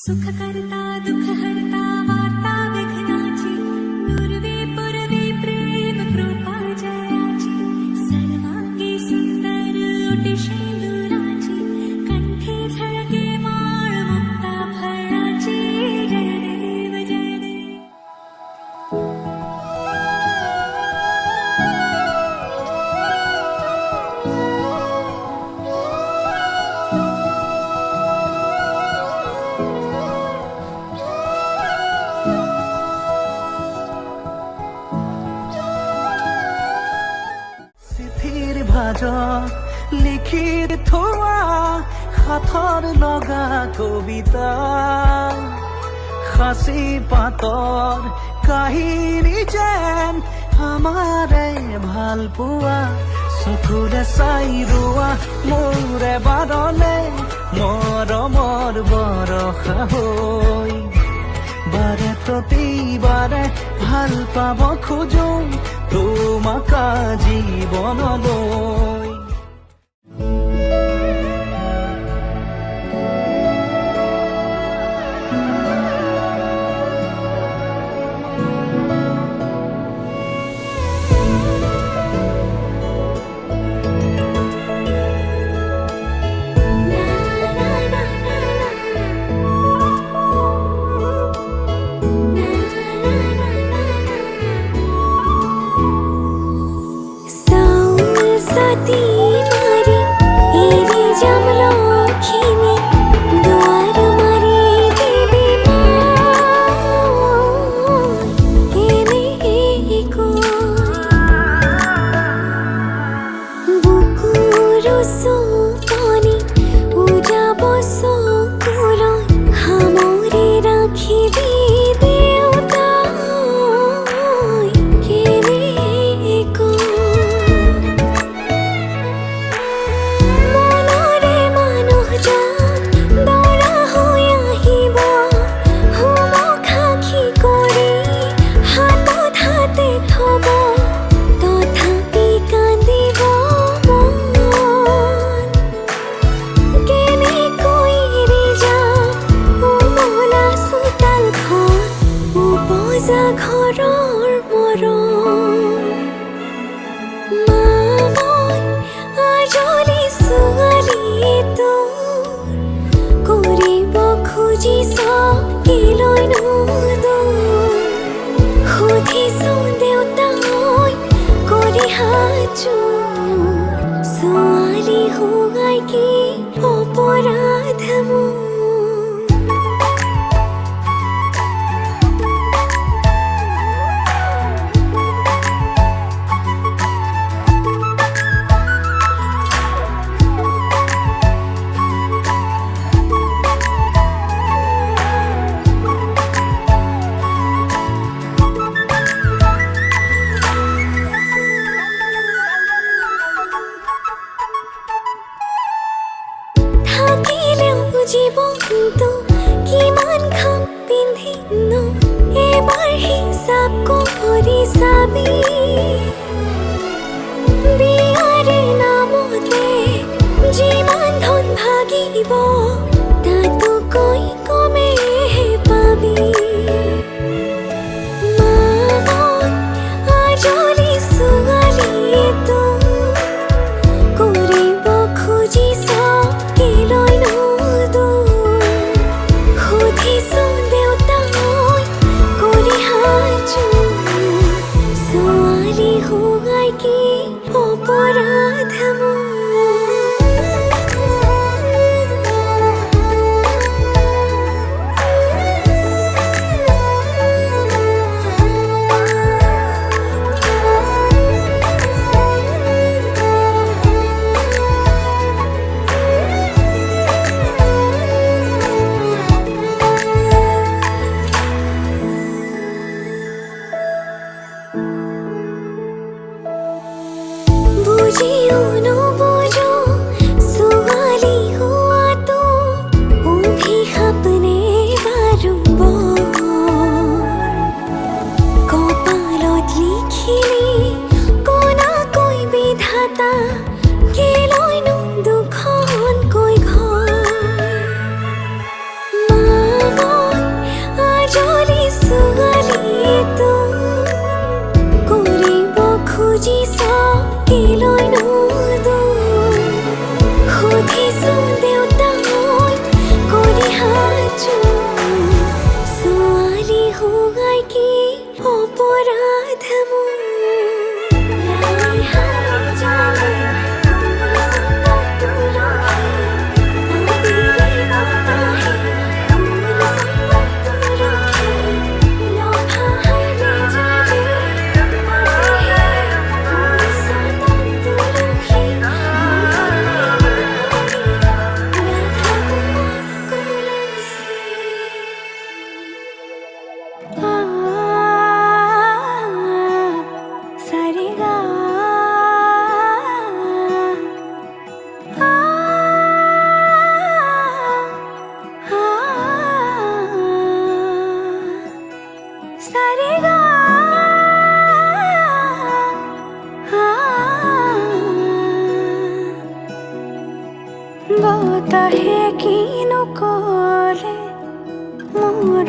सुख करता दुख हरता वार्ता विघ्नाची पूर्वे पूर्वे प्रेम कृपा जयाची सर्वांगी सुंदर ओटी शेंदुराची कंठे झळके माळ मुक्ता फळाची जय देव जय देव। লিখিত থোৱা হাতৰ লগা কবিতা সাঁচি পাতৰ কাহিনী যেন আমাৰে ভাল পোৱা চকুৰে চাই ৰোৱা মোৰে বাৰলে মৰমৰ বৰষা হৈ বাৰে প্ৰতিবাৰে ভাল পাব খোজো তোমাক জীৱনলৈ।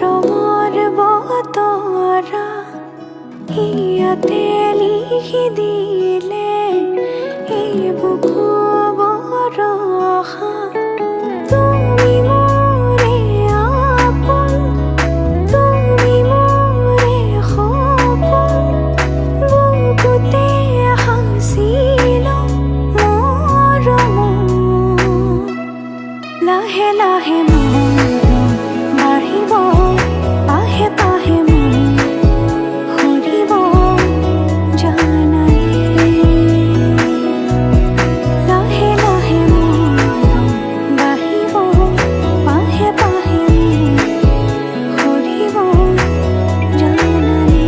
মৰমৰ বতৰা ইয়াতে লিখি দিলে এই বুকু বৰষা তুমি মোৰে আপোন তুমি মোৰে সপোন বুকুতে সাঁচিলো মৰম লাহে লাহে মৰম বাঢ়িব পাহে পাহে মন সৰিব জানাই লাহে লাহে মৰম বাঢ়িব পাহে পাহে মন সৰিব জানাই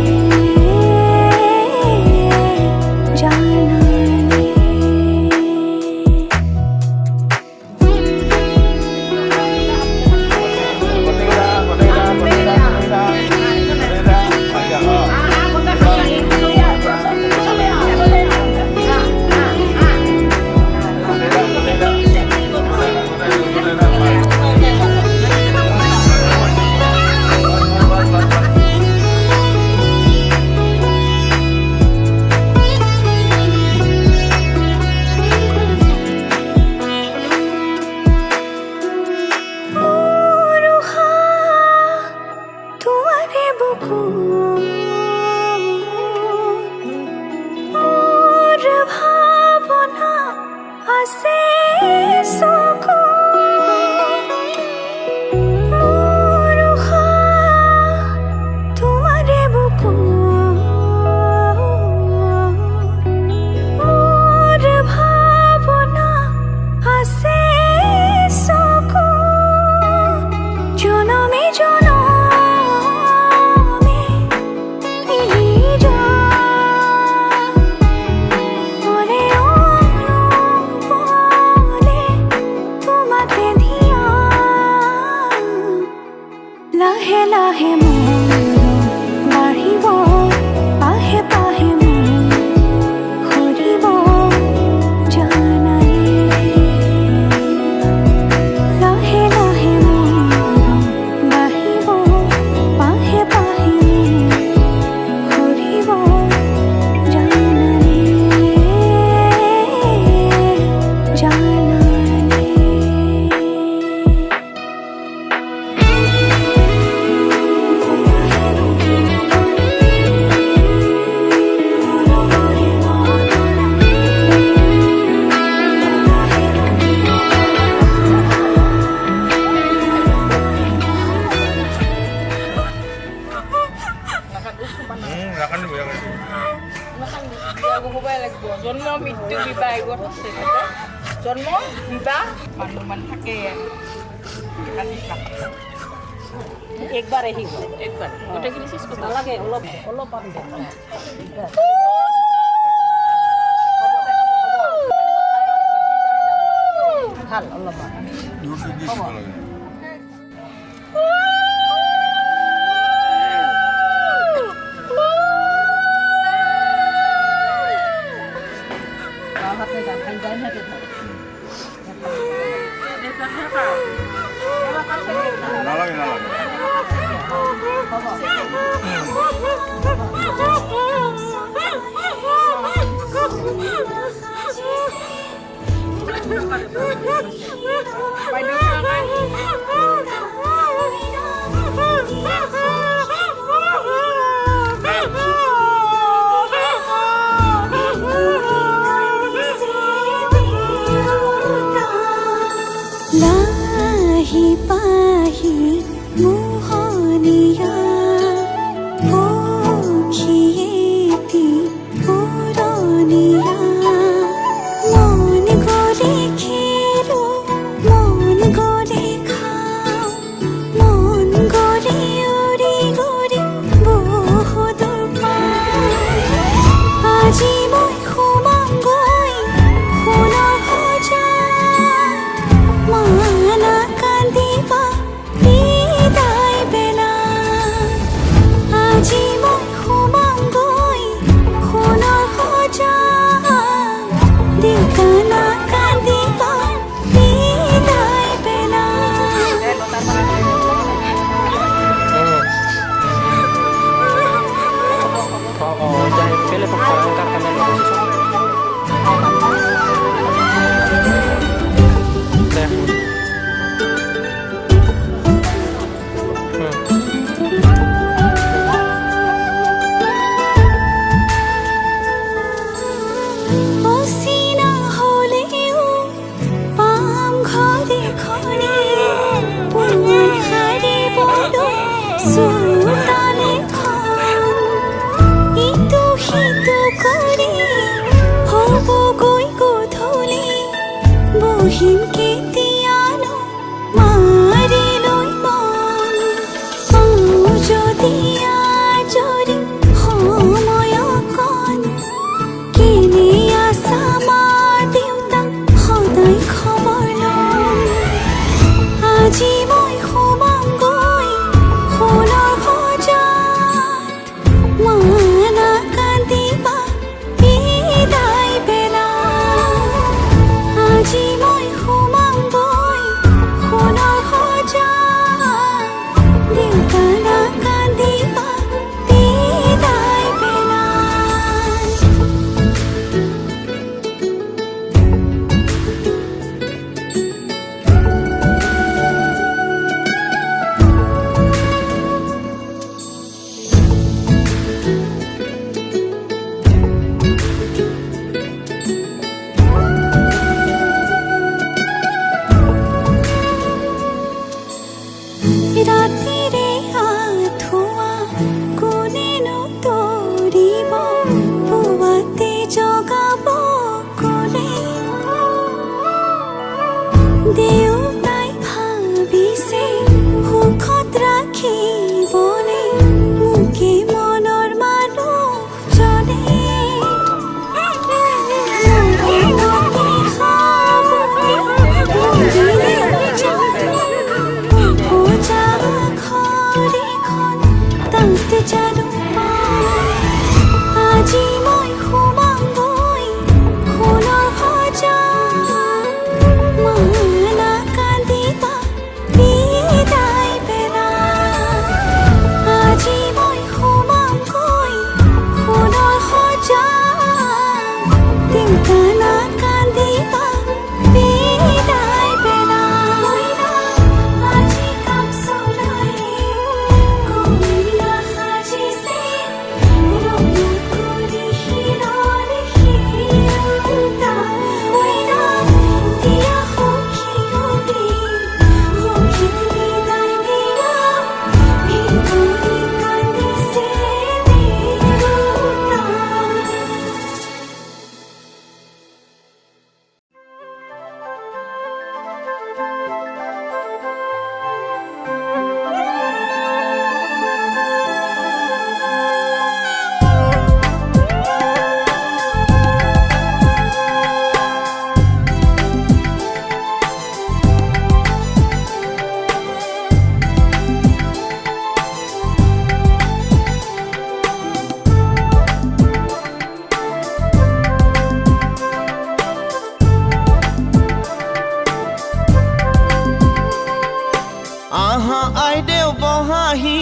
তোমারে বুকু মোর ভাবনা আছে চকু মোর তোমারে বুকু মোর ভাবনা আছে চকু জনমে জনমে মিলি যায় মনে অনুপলে তোমাকে দিয়া লাহে লাহে মৰম বাঢ়িব পাহে পাহে মন সৰিব জানাই লাহে লাহে মৰম বাঢ়িব পাহে পাহে মন সৰিব জানাই জন্ম মৃত্যু বিবাহ এইবোৰ আছে জন্ম বিবাহ মানুহ মান থাকে একবাৰ আহিব একবাৰ গোটেইখিনি চেষ্টা নালাগে অলপ অলপ ভাল অলপ নালাগে লাহি পাহি মোহনীয়া পক্ষীয়েতি পুৰণীয়া মন গ'লে খেলো মন গ'লে খাওঁ চোতাল এখন ইটো সিটো কৰি হ'বগৈ গধূলি বহিম কেতিয়ানো মাৰি লৈ মন পাওঁ যদি আজৰি সময় অকণ কেনে আছা মা দেউতাক সদায় খবৰ লওঁ আজি মই সোমামগৈ সোণৰ সজাত মা নাকান্দিবা বিদায় বেলা আজি মই সোমামগৈ সোণৰ সজাত দেউতা নাকান্দিবা বিদায় বেলা ৰাতিৰে আঁঠুৱা কোনেনো তৰিব পুৱাতে জগাব কোনে দেউতাই ভাবিছে সুখত ৰাখিবনে মোকে মনৰ মানুহজনে মৰমতে খাবনে মৰিলে জানো পূজা ঘৰখন তাত জানো আজি মই সোমামগৈ সোণৰ সজাত মা নাকান্দিবা বিদায় বেলা আজি মই সোমামগৈ সোণৰ সজাত দেউতা নাকান্দিবা বিদায় বেলা আজি কাম চলাই কইনা সাজিছে ৰঙ কৰি শিৰৰ শিৰোতা দিয়া সখী সখী সখীক বিদায় দিয়া ভিতৰি কান্দিছে দেউতা আহা আইদেউ বহাহি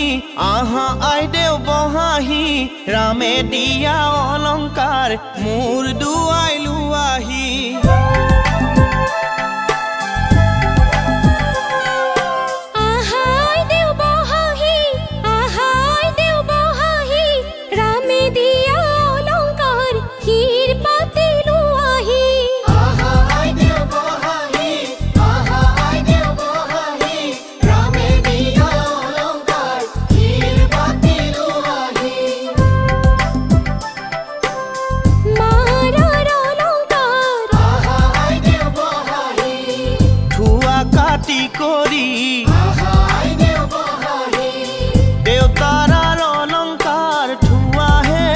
আহা আইদেউ বহাহি ৰামে দিয়া অলংকাৰ মোৰ দুৱাই লোৱাহি আহাই দেউ বহাহি ৰামে দিয়া অলংকাৰ হীৰ পাতি লোৱাহি মাৰাৰ অলংকাৰ ধুৱা কাটি কৰি দেউতাৰ অলংকাৰ ধুৱাহে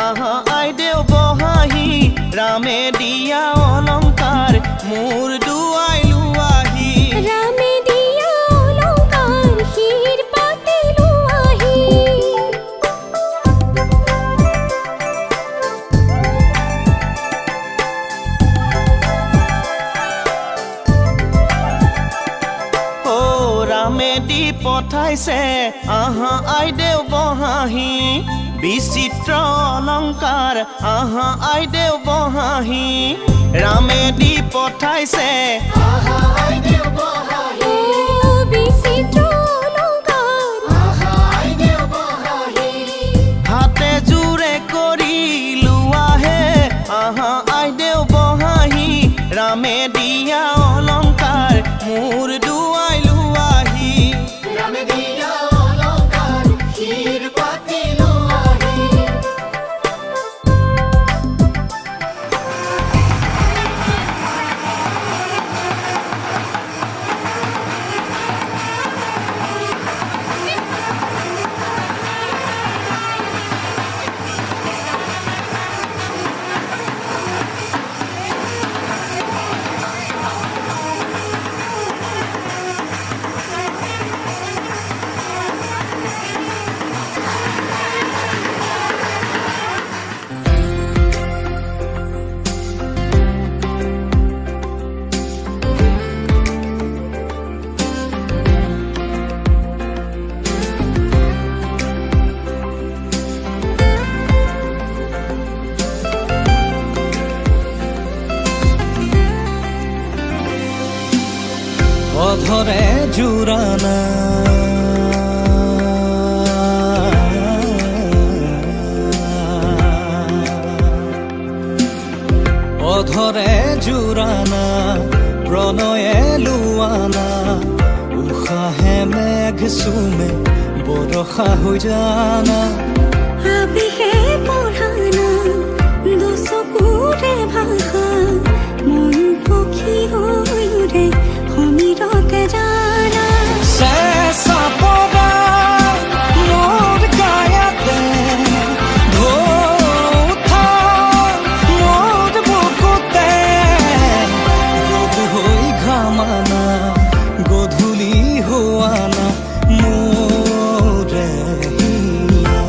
আহা আইদেউ বহাহি ৰামে দিয়া অলংকাৰ মোৰ দুৱাই লোৱাহি ৰামে দিয়া অলংকাৰ হীৰ পাতি লোৱাহি ও ৰামে দি পঠাইছে আহা আইদেউ বহাহি বিচিত্ৰ অলংকাৰ আহা আইদেউ বহাহি ৰামে দি পঠাইছে ও বিচিত্ৰ অলংকাৰ হাতে জোৰে কৰি লোৱাহে আহা আইদেউ বহাহি ৰামে দিয়া অলংকাৰ মোৰ দুৱাই লোৱাহি ৰামে দিয়া অলংকাৰ শিৰ পাতিলো আহি অধৰে জুৰানা অধৰে জুৰানা প্ৰণয়ে লুয়ানা উশাহে মেঘ চুমে বৰষা হৈ জানা আবেহে পঢ়ানা দুচকুৰে ভাষা মন পক্ষী হৈ উৰে সমীৰতে জানা চেঁচা পৰা মোৰ গায়াতে ঢৌ উঠা মোৰ বুকুতে গধু হৈ ঘামানা গধূলি হোৱানা মোৰে হিয়া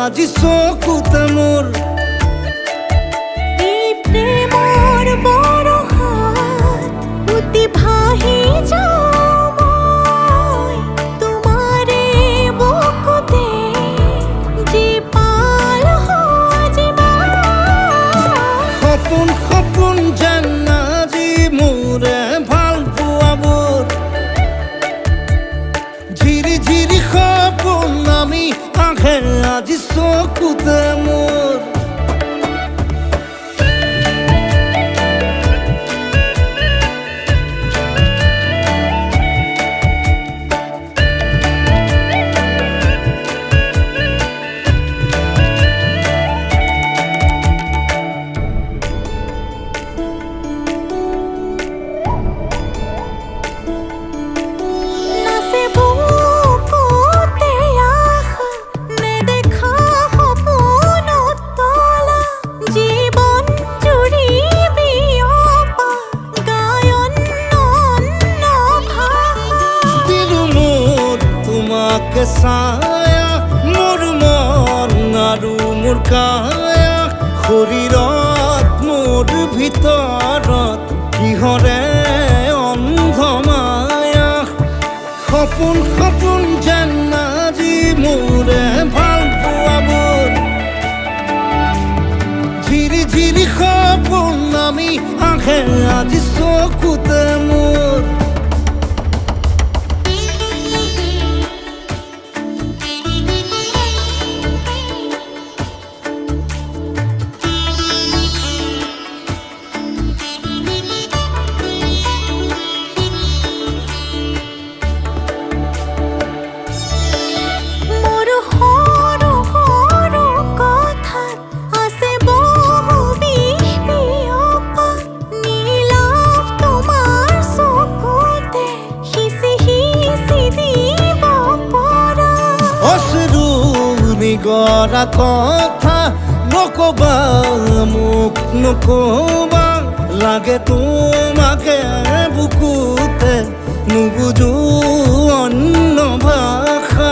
আজি চকুতে মোৰ এই প্ৰেমৰ বৰষাত উটি ভাহি যাওঁ মই তোমাৰে বুকুতে যি পাল সজীৱা সপোন সপোন যেন আজি মোৰে ভাল পোৱাবোৰ ঝিৰি ঝিৰি সপোন আমি আহে আজি চকুতে মোৰ নাচে বুকুতে আশা নেদেখা সপোনত তলা জীৱন জুৰি বিয়পা গায়ন অন্য ভাষা দিলো মোৰ তোমাকে ছায়া মোৰ মন আৰু মোৰ কায়া শৰীৰত মোৰ ভিতৰত কিহৰে অন্ধ মায়া সপোন সপোন যেন আজি মোৰে ভাল পোৱাবোৰ ঝিৰি ঝিৰি সপোন আমি আহে আজি চকুতে মোৰ মোৰ সৰু সৰু কথাত আছে বহু বিষ বিয়পা নীলাভ তোমাৰ চকুতে সিঁচি সিঁচি দিব পৰা অশ্ৰু নিগৰা কথা নকবা মোক নকবা লাগে তোমাকে বুকুতে নুবুজো অন্য ভাষা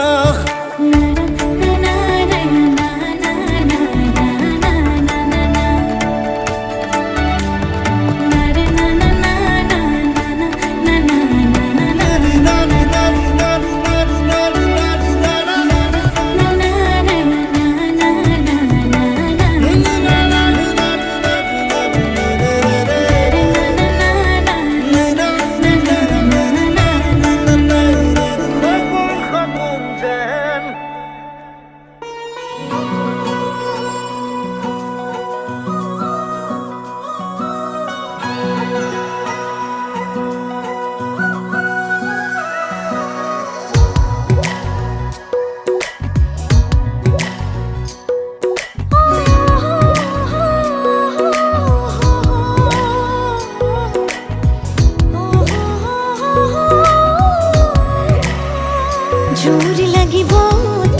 জোর লাগিব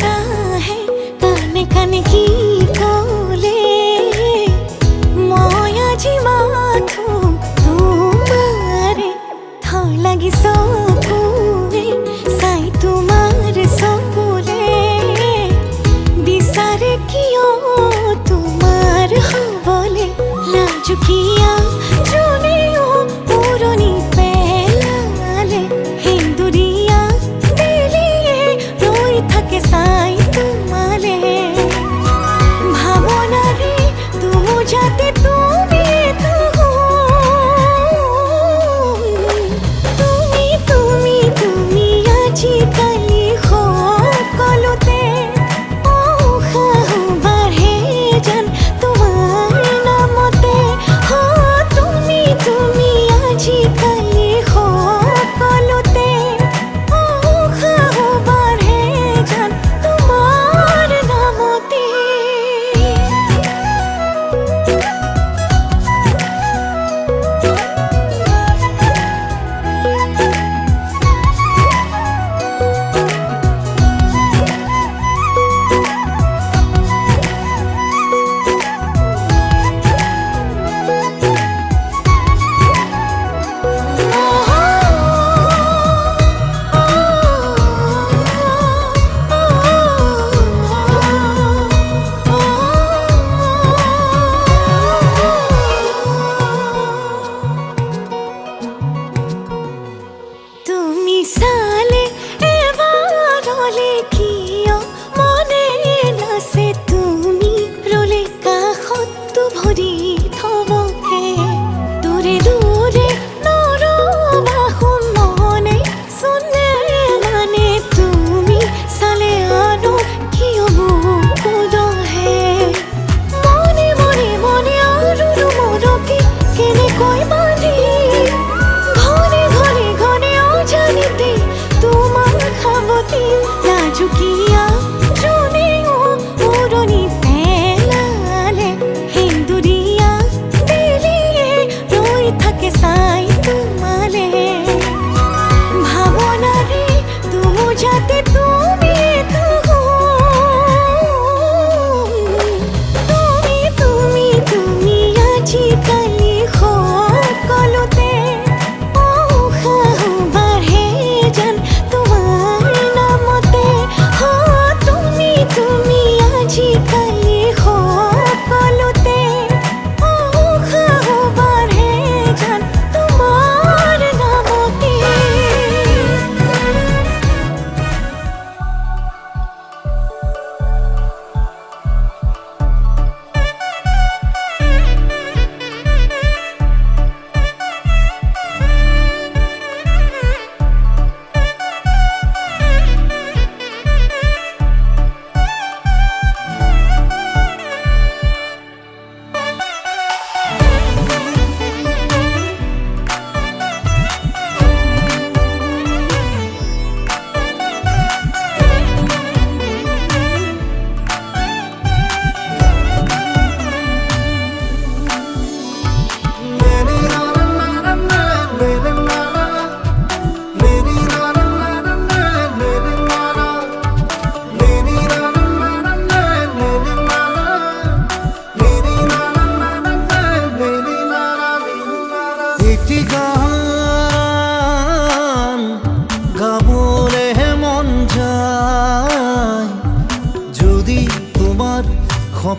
তাহে কানে কানে কি কলে মই আজি মাথো তোমাৰে থৰ লাগি চকুৰে চাই তোমাৰ চকুৰে বিচাৰে কিয় তোমাৰ হবলে লাজুকীয়া যোনেও পুৰণি পেলালে হিন্দুৰীয়া থাকে সাই তোমালে ভাবনারে তুমু যাতে তুমি তো তুমি তুমি তুমি আজি কালি সকলোতে উশাহ বাঢ়ে যেন তোমাৰ নামতে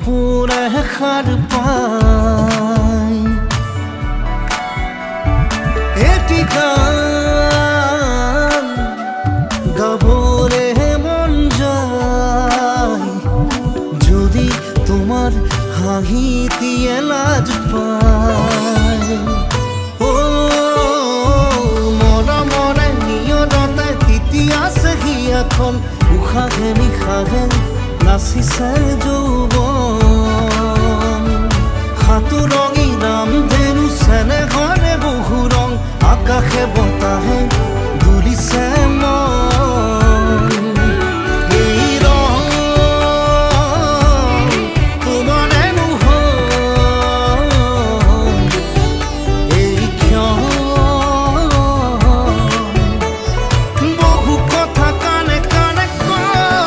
সপোনে সাৰ পাই এটি গান গাবলে মন যায় যদি তোমাৰ হাঁহিটিয়ে লাজ পায় ও মৰমৰে নিয়ৰতে তিতিয়া চেহি এখন উশাহে নিশাহে নাচিছে যৌৱন সাঁতোৰঙী ৰামধেনু চেনেহৰে বহু ৰং আকাশে বতাহে দুলিছে মন এই ৰং তোমাৰে মোহন এই ক্ষণ বহু কথা কানে কানে কয়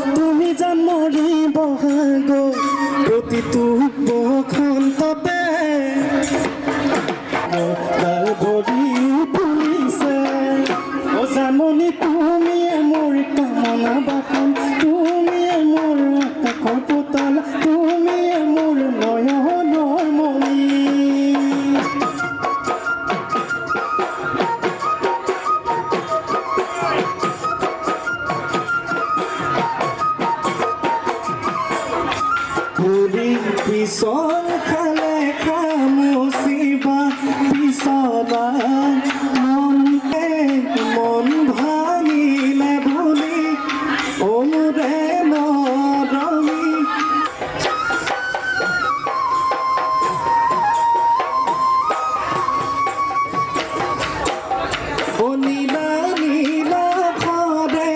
তুমি জানমৰি বহাগ প্ৰতিটো বসন্ততে তাৰ ভৰি ফুলিছে অ জাননী তুমিয়ে মোৰ কামনা বাসন তুমিয়ে মোৰ আকাশৰ পুতলা তুমিয়ে মোৰ নয়নৰ মণি পুৰি পিছল খালে খামুচিবা পিছলা মন ভাঙিলে বুলি অমুৰে মৰমি নীলা নীলা খৰে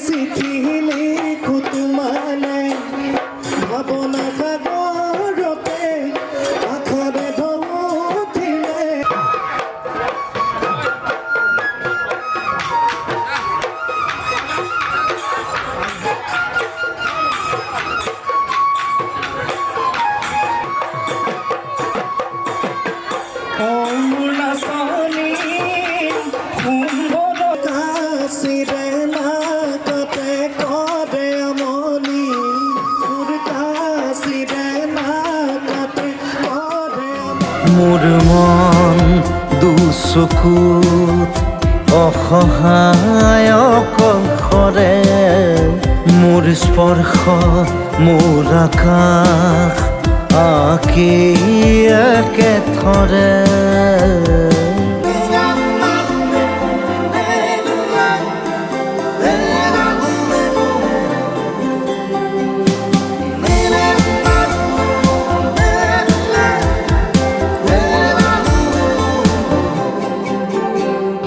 চিঠি লিখো তোমালে ভাবনা সাগৰতে আশাৰে ঢৌ উঠিলে অমুৰাচনী সুন্দৰ কাচিৰে নাকতে কৰে আমনি মোৰ কাচিৰে নাকতে কৰে মোৰ মন দুচকুত অসহায় অকলশৰে মোৰ স্পৰ্শ মোৰ আকাশ আঁকি একেথৰে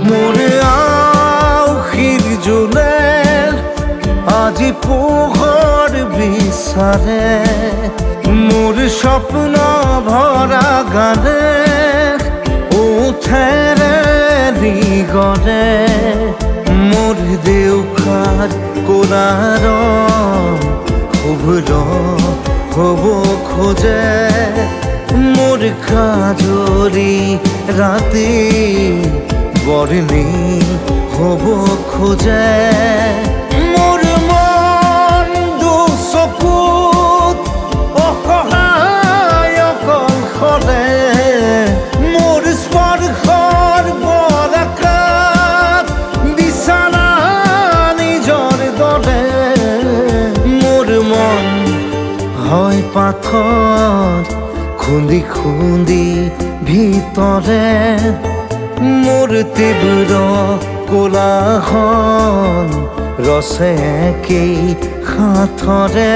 মোৰ আউসীৰ জোনে আজি পোহৰ বিচাৰে মোৰ স্বপ্ন ভৰা গানে উঠেৰে নিগৰে মোৰ দেউখাৰ কোলাৰ শুভ্ৰ হ'ব খোজে মোৰ কাজৰি ৰাতি বৰ্ণি হ'ব খোজে মোৰ মন দুচকুত অসহায় অকলশৰে মোৰ স্পৰ্শৰ বৰকাত বিছানা নিজৰ দৰে মোৰ মন কাঠত খুন্দি খুন্দি ভিতৰে মূৰ্তিবোৰ কোলাহল ৰচেকেই সাঁথৰে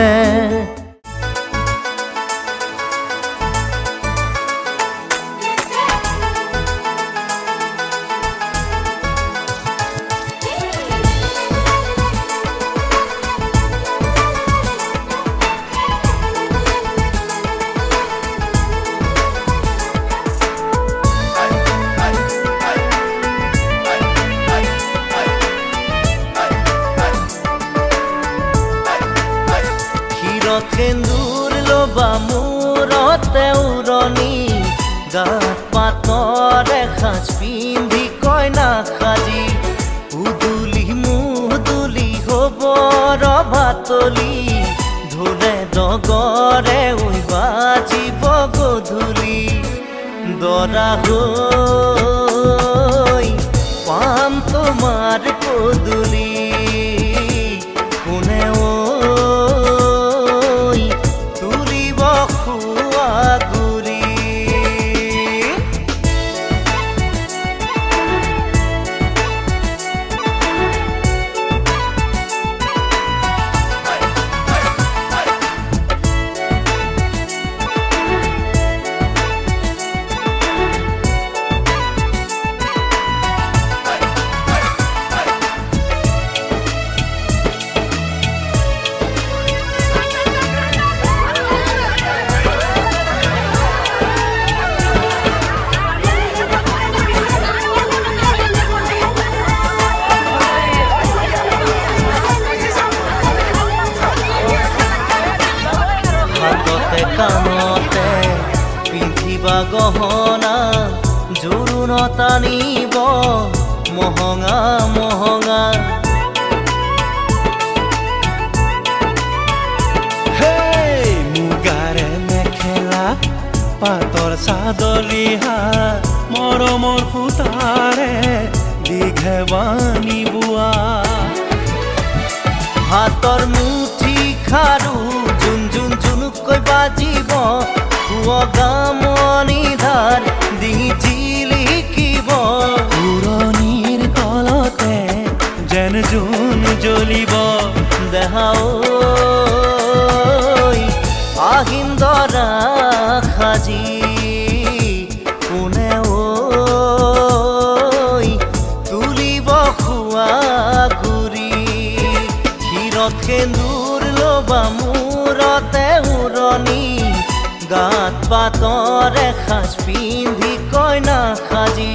সেন্দুৰ লবা মূৰতে উৰণি গাত পাতৰে সাজ পিন্ধি কইনা সাজি উদুলি মুদুলি হ'ব ৰভাতলি ঢোলে ডগৰে ঐ বাজিব গধূলি দৰা হৈ পাম তোমাৰ পদূলি কোনে কাণতে পিন্ধিবা গহনা জোৰোণ টানিব মহঙা মহঙা মুগাৰে মেখেলা পাতৰ চাদলিহা মৰমৰ সূতাৰে দীঘে বানি বোৱা হাতৰ মুঠি খাৰু জুন জুন জুনুকৈ বাজিব গামনি ধাৰ ডিঙি জিলিকিব পুৰণিৰ তলতে যেন জোন জ্বলিব দেহা আহিন দৰা সাজি কোনে তুলিব খোৱা গুৰি ক্ষীৰত সেন্দুৰ লবা মূৰতে উৰণি গাত পাতৰে সাজ পিন্ধি কইনা সাজি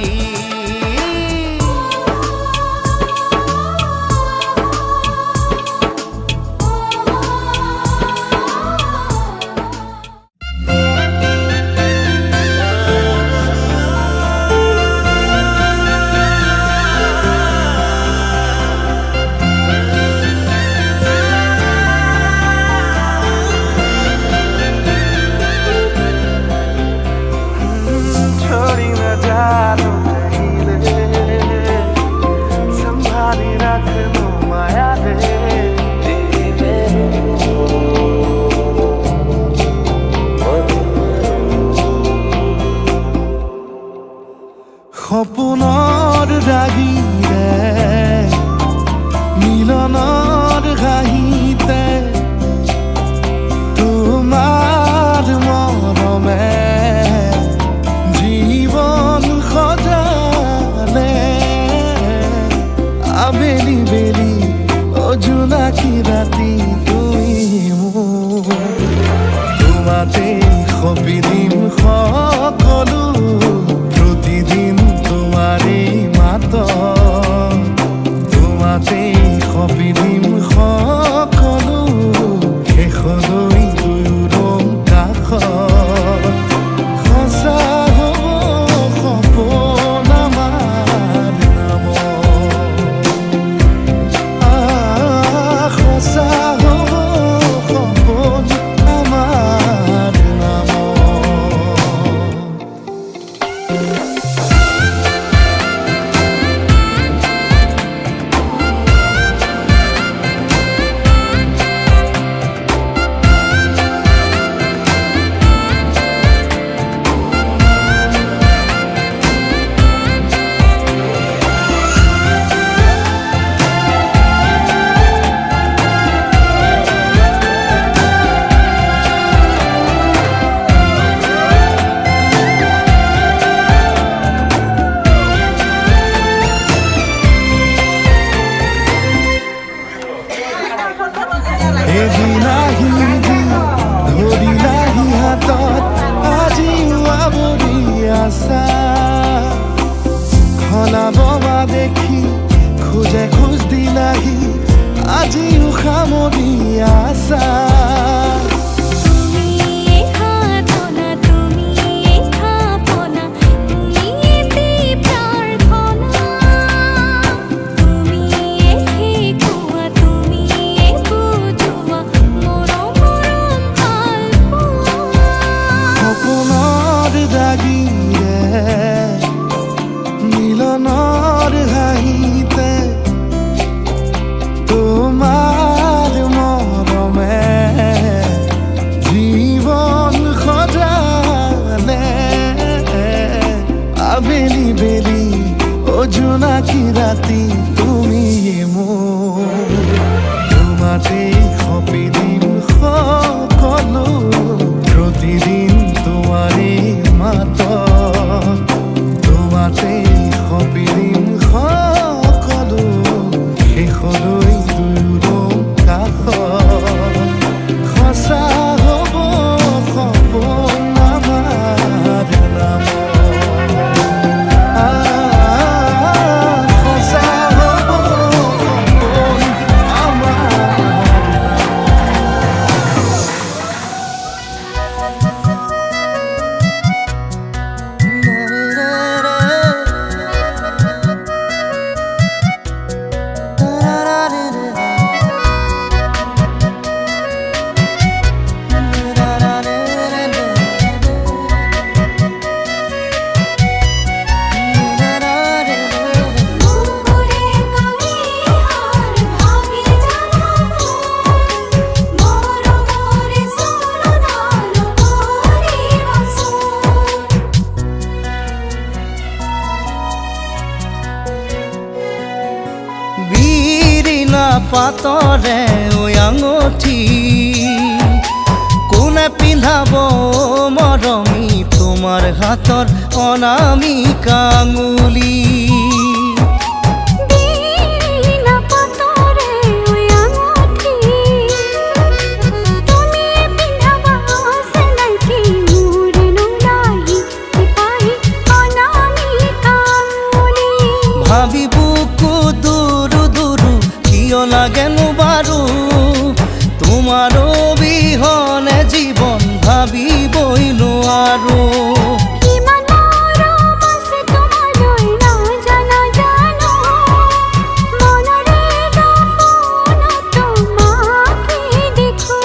সপোনৰ ৰাগিৰে মিলনৰ ঘাঁহিতে তোমাৰ মৰমে জীৱন সজালে আবেলি বেলি জোনাকী ৰাতি তুমি মোৰ তোমাতে সবিদিন সকলো প্ৰতিদিন তোমাৰেই মাত দেখি খোজে খোজ দিলাহি আজি সামৰি আছা সপোনৰ দাগিৰে মিলনৰ হাঁহিতে তোমাৰ মৰমে জীৱন সজালে আবেলি বেলি জোনাকী ৰাতি তুমি মোৰ তোমাতে সপি দিম সকলো প্ৰতিদিন তোমাৰে মাত তোমাতে সপি দিম সকলো শেষলৈ দুয়ো কাষ সঁচা হ'ব সপোন আমাৰ নাম সঁচা হ'ব সপোন আমাৰ মুকুৰে কমি হাৰ ভাগে জানো মোৰ মোৰে সোনো নালো মোৰে বাসো বিৰিণা পাতৰে ঐ আঙঠি কোনে পিন্ধাব মৰমী তোমাৰ হাতৰ অনামিকা আঙুলি বিনা পাতরে ওই আঙুঠি তুমি পিন্ধাবা আছে নাকি মোরে নোলাহি পাহি অনামিকা আঙুলি ভাবি বুকু দুৰু দুৰু কিয় লাগেনো বাৰু তোমাৰ অবিহনে জীৱন ভাবিবই নোৱাৰো কিমান মৰম আছে তোমালৈ নাজানা জানো মনৰে দপোন তোমাকে দেখো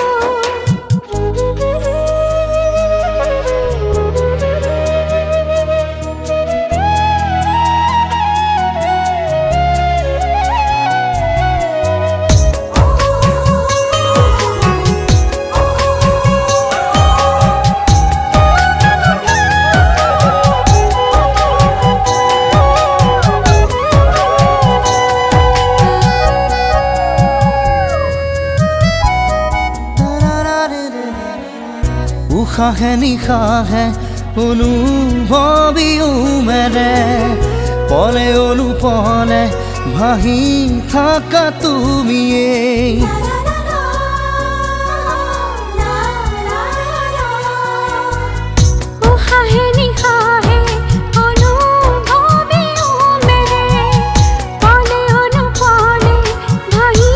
উশাহে নিশাহে অনুভৱিও মেৰে পলে অনুপলে ভাহি থাকা তুমিয়েই উশাহে নিশাহে অনুভৱিও মেৰে পলে অনুপলে ভাহি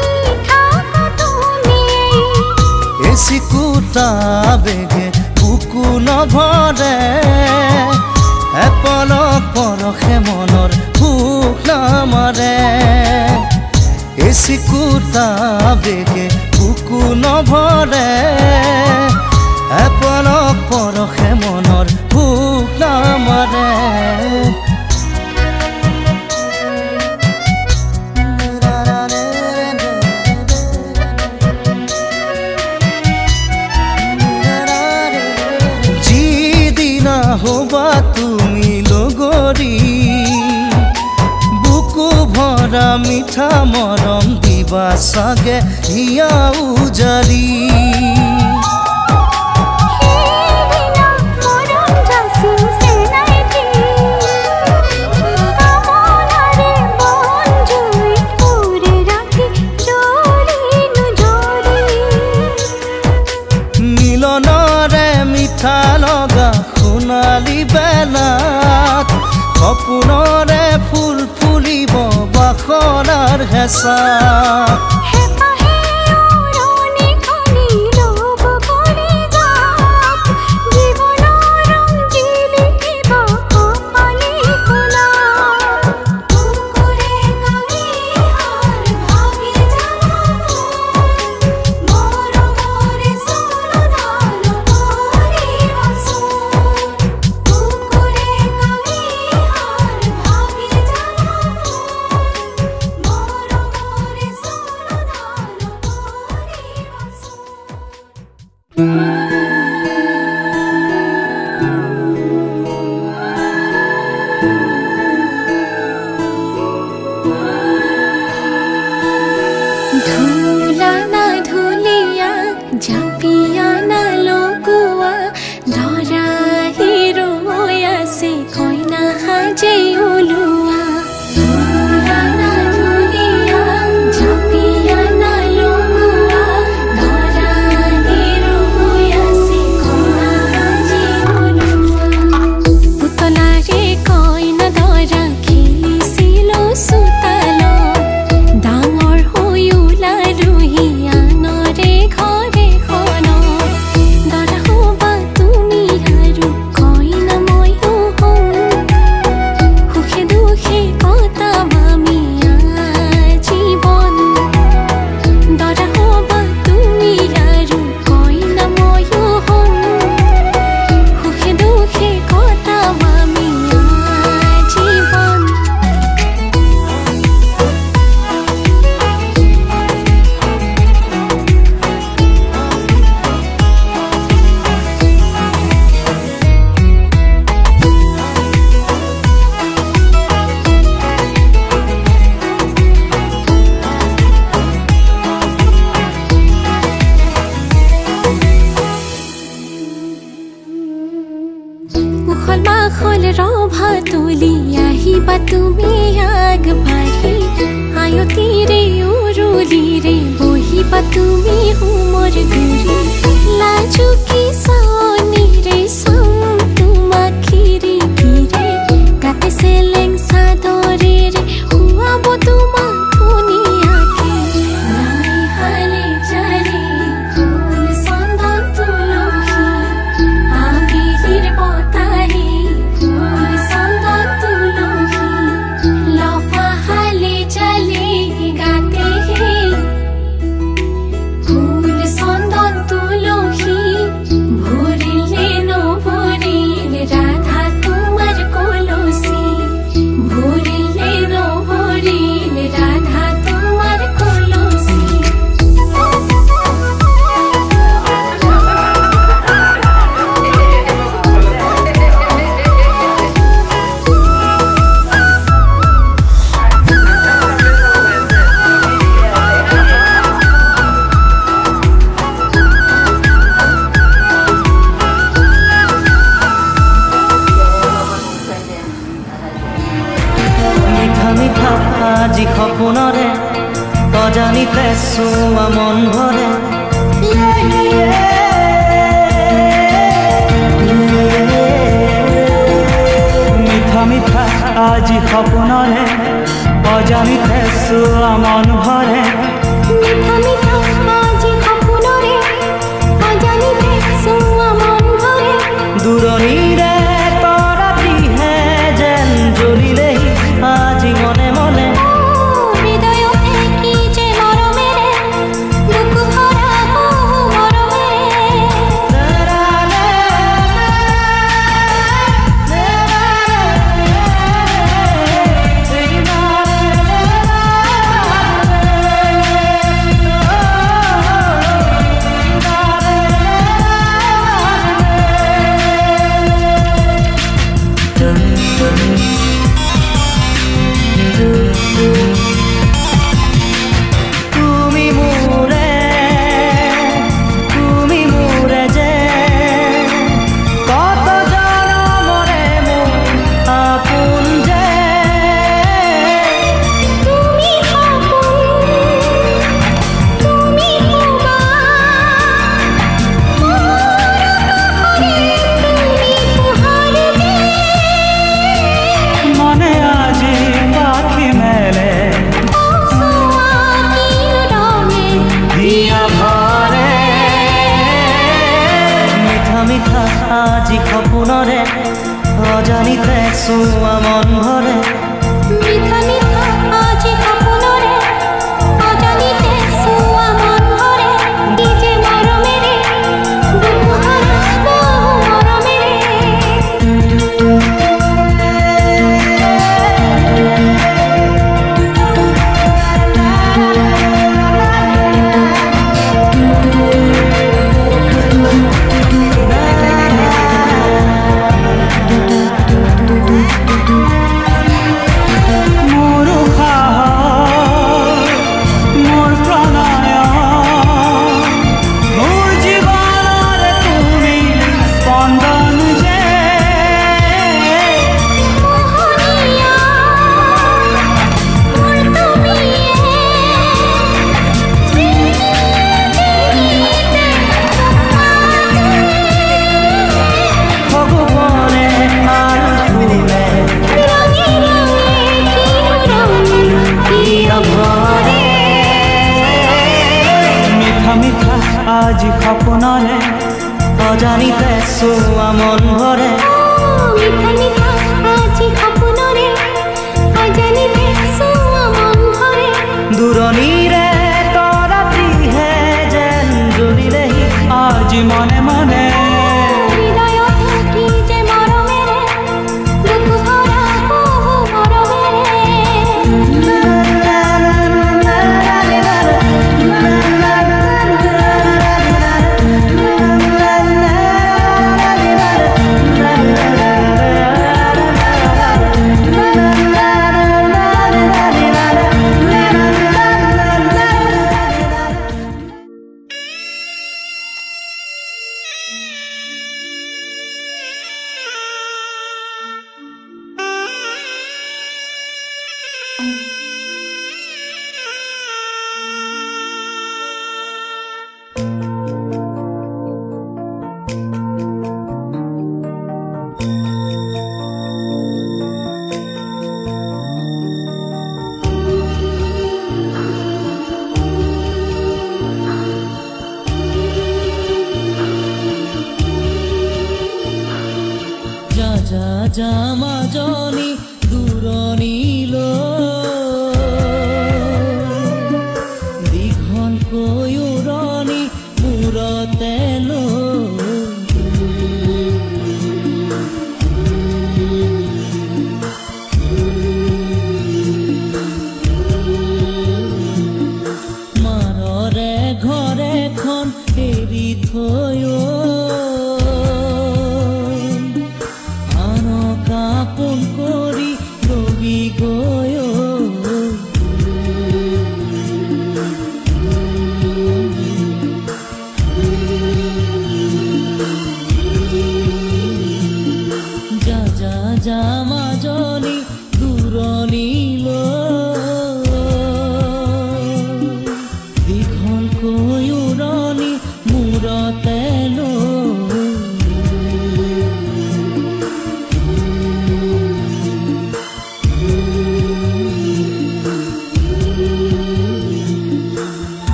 থাকা তুমি এচিকুটা বেগে বুকু নভৰে এপলক পৰশে মনৰ ভোক নামাৰে এচিকুটা বেগে বুকু নভৰে এপলক পৰশে মনৰ ভোক নামাৰে যিদিনা হবা তুমি লগৰী বুকু ভৰা মিঠা মৰম দিবা চাগে হিয়া উজালি সেইদিনা মৰম যাচিম চেনাইটি কামনাৰে মন জুই পুৰে ৰাখি জৰি নুজৰি মিলনৰে মিঠা লগা সোণালী বেলাত সপোনৰে ফুল ফুলিব হেঁচা হেঁপাহে উৰণি খানি ল'ব কৰি যাওক জীৱনৰ ৰং জিলিকিব কপালি খোলা কুকুৰে কামি হাড় ভাগি যাব মৰমৰে চলধান কৰিবাচোন কুকুৰে কামি হাড় ভাগি যাব মৰমৰে চলধান কৰিবাচোন ধুলা না ধুলিয়া জাপিয়া না লগোৱা ল'ৰা ৰৈ আছে কইনা সাজে ওলোৱা ধুলা না ধুলিয়া জাপিয়া না লগোৱা ল'ৰা ৰৈ আছে কইনা সাজে ওলোৱা পুতলাৰে কইনা দৰা খেলিছিল চোতালত ডাঙৰ হৈ ওলালোহি আনৰে ঘৰখনত দৰা হ'বা তুমি আৰু কইনা ময়ো হ'ম সুখে দুখে কটাম আমি আজীৱন দৰা হ'বা তুমি আৰু কইনা ময়ো হ'ম সুখে দুখে কটাম আমি আজীৱন উখল মাখল ৰভা তুলি আহিবা তুমি আগবাঢ়ি আয়তিৰে উৰুলিৰে বহিবা তুমি হোমৰ গুৰি লাজুকী চাৱনিৰে চাম তোমাক খিৰিকীৰে গাতে চেলেং চাদৰেৰে শুৱাব তোমাক ধুনীয়াকে নাই হালে জালে ফুল চন্দন তুলসী আবিলিৰ বতাহে ফুল চন্দন তুলসী লফা হালে জালে গাতে ফুল চন্দন তুলসী ভৰিলে নভৰিল ৰাধা তোমাৰ কলচী ভৰিলে নভৰিল ৰাধা তোমাৰ কলচী মিঠা মিঠা আজি সপোনৰে অজানিতে চুমা মন ভৰে মিঠা মিঠা আজি সপোনৰে অজানিতে চুমা মন ভৰে মিঠা মিঠা আজি সপোনৰে অজানিতে চুমা মন ভৰে দূৰণিৰে তৰাটিহে যেন জ্বলিলেহি আজি মনে মনে হৃদয়তে কি যে মৰমেৰে দুখ ভৰা মৰমেৰে আজি সপোনৰে অজানিতে চোৱা মন ভৰে মিঠা মিঠা আজি সপোনৰে অজানিতে চোৱা মন ভৰে দূৰণিৰে তৰাটিহে যেন জ্বলিলেহি আজি মনে মনে হৃদয়ত থাকি যে মৰমেৰে দুখ ভৰা বহু মৰমেৰে যা যা যা মাজনী দূৰণিলৈ দীঘলকৈ উৰণি মূৰতে মাৰৰে ঘৰ এখন এৰি থৈ